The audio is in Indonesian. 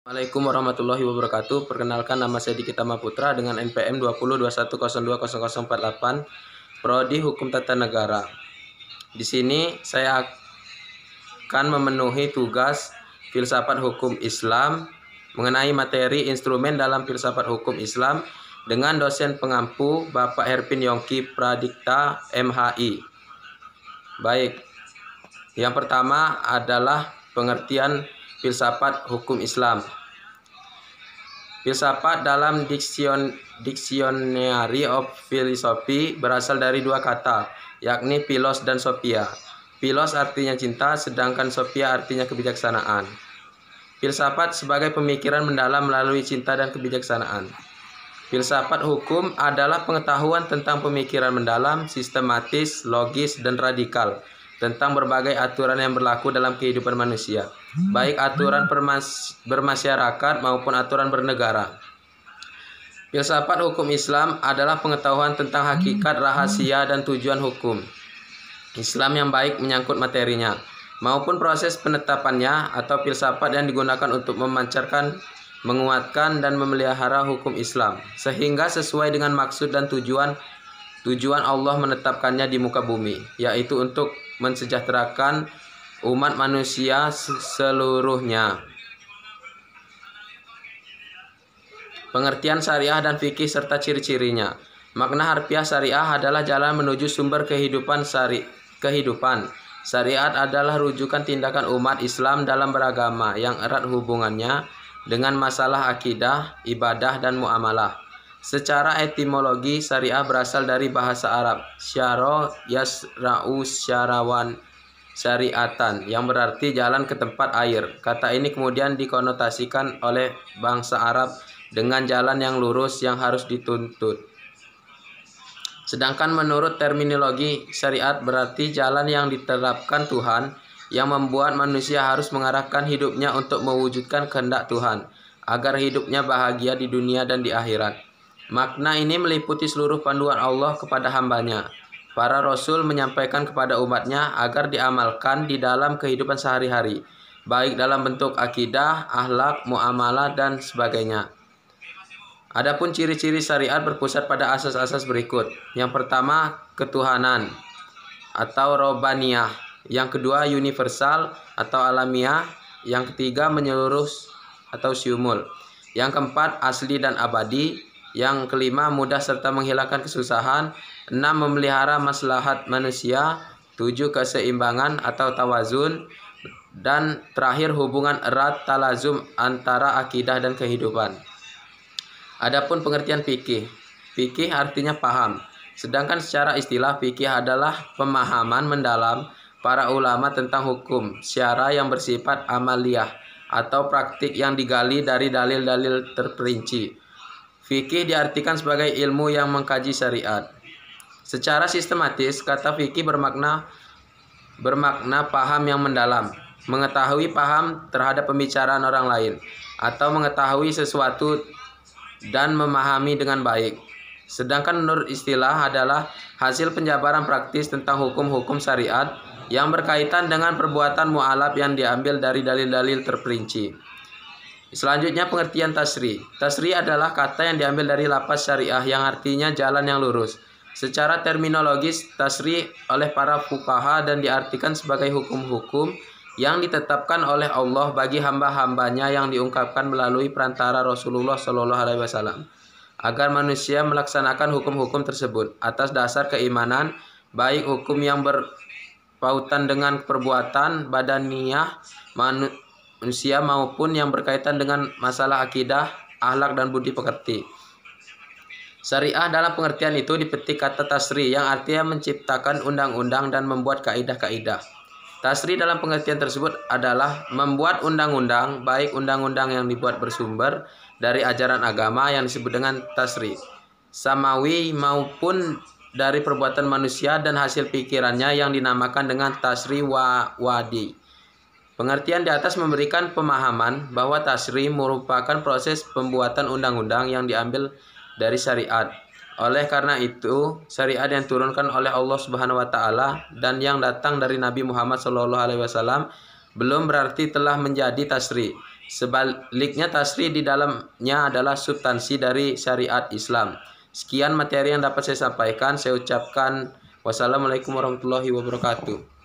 Assalamualaikum warahmatullahi wabarakatuh. Perkenalkan, nama saya Diki Tama Putra dengan NPM 2021020048, Prodi Hukum Tata Negara. Di sini saya akan memenuhi tugas filsafat hukum Islam mengenai materi instrumen dalam filsafat hukum Islam dengan dosen pengampu Bapak Herpin Yongki Pradikta MHI. Baik, yang pertama adalah pengertian filsafat hukum Islam. Filsafat dalam Dictionary of Philosophy berasal dari dua kata, yakni philos dan sophia. Philos artinya cinta, sedangkan sophia artinya kebijaksanaan. Filsafat sebagai pemikiran mendalam melalui cinta dan kebijaksanaan. Filsafat hukum adalah pengetahuan tentang pemikiran mendalam, sistematis, logis, dan radikal tentang berbagai aturan yang berlaku dalam kehidupan manusia, baik aturan bermasyarakat maupun aturan bernegara. Filsafat hukum Islam adalah pengetahuan tentang hakikat, rahasia, dan tujuan hukum Islam yang baik menyangkut materinya, maupun proses penetapannya, atau filsafat yang digunakan untuk memancarkan, menguatkan, dan memelihara hukum Islam, sehingga sesuai dengan maksud dan tujuan Allah menetapkannya di muka bumi, yaitu untuk mensejahterakan umat manusia seluruhnya. Pengertian syariah dan fikih serta ciri-cirinya. Makna harfiah syariah adalah jalan menuju sumber kehidupan. Syariat adalah rujukan tindakan umat Islam dalam beragama yang erat hubungannya dengan masalah akidah, ibadah, dan muamalah. Secara etimologi, syariah berasal dari bahasa Arab syara yasra'u syarawan syariatan, yang berarti jalan ke tempat air. Kata ini kemudian dikonotasikan oleh bangsa Arab dengan jalan yang lurus yang harus dituntut. Sedangkan menurut terminologi, syariat berarti jalan yang diterapkan Tuhan, yang membuat manusia harus mengarahkan hidupnya untuk mewujudkan kehendak Tuhan, agar hidupnya bahagia di dunia dan di akhirat. Makna ini meliputi seluruh panduan Allah kepada hambanya. Para Rasul menyampaikan kepada umatnya agar diamalkan di dalam kehidupan sehari-hari, baik dalam bentuk akidah, akhlak, muamalah, dan sebagainya. Adapun ciri-ciri syariat berpusat pada asas-asas berikut. Yang pertama, ketuhanan atau robaniyah. Yang kedua, universal atau alamiah. Yang ketiga, menyeluruh atau syumul. Yang keempat, asli dan abadi. Yang kelima, mudah serta menghilangkan kesusahan. 6, memelihara maslahat manusia. 7, keseimbangan atau tawazun. Dan terakhir, hubungan erat talazum antara akidah dan kehidupan. Adapun pengertian fikih. Fikih artinya paham. Sedangkan secara istilah, fikih adalah pemahaman mendalam para ulama tentang hukum syara yang bersifat amaliyah atau praktik yang digali dari dalil-dalil terperinci. Fikih diartikan sebagai ilmu yang mengkaji syariat. Secara sistematis, kata fikih bermakna paham yang mendalam, mengetahui paham terhadap pembicaraan orang lain, atau mengetahui sesuatu dan memahami dengan baik. Sedangkan menurut istilah adalah hasil penjabaran praktis tentang hukum-hukum syariat yang berkaitan dengan perbuatan mu'alaf yang diambil dari dalil-dalil terperinci. Selanjutnya, pengertian tasri. Tasri adalah kata yang diambil dari lafaz syariah yang artinya jalan yang lurus. Secara terminologis, tasri oleh para fuqaha dan diartikan sebagai hukum-hukum yang ditetapkan oleh Allah bagi hamba-hambanya yang diungkapkan melalui perantara Rasulullah SAW, agar manusia melaksanakan hukum-hukum tersebut atas dasar keimanan, baik hukum yang berpautan dengan perbuatan badaniyah manusia maupun yang berkaitan dengan masalah akidah, akhlak, dan budi pekerti. Syariah dalam pengertian itu dipetik kata tasri yang artinya menciptakan undang-undang dan membuat kaidah-kaidah. Tasri dalam pengertian tersebut adalah membuat undang-undang, baik undang-undang yang dibuat bersumber dari ajaran agama yang disebut dengan tasri samawi maupun dari perbuatan manusia dan hasil pikirannya yang dinamakan dengan tasri wadi. Pengertian di atas memberikan pemahaman bahwa tasri merupakan proses pembuatan undang-undang yang diambil dari syariat. Oleh karena itu, syariat yang diturunkan oleh Allah Subhanahu wa taala dan yang datang dari Nabi Muhammad SAW belum berarti telah menjadi tasri. Sebaliknya tasri di dalamnya adalah substansi dari syariat Islam. Sekian materi yang dapat saya sampaikan. Saya ucapkan wassalamualaikum warahmatullahi wabarakatuh.